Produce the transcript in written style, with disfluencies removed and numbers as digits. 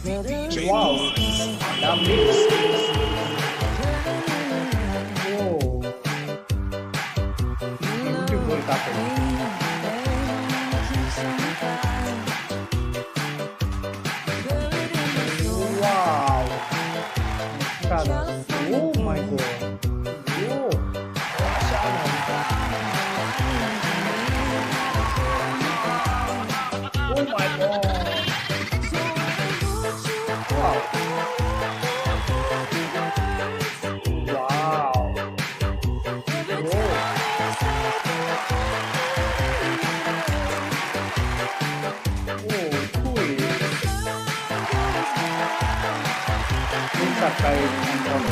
Wow, dami. Oh, beautiful couple. Wow, colors. Oh my god. Oh, oh my god. Wow. Wow. Oh, cool. Ini terkait dengan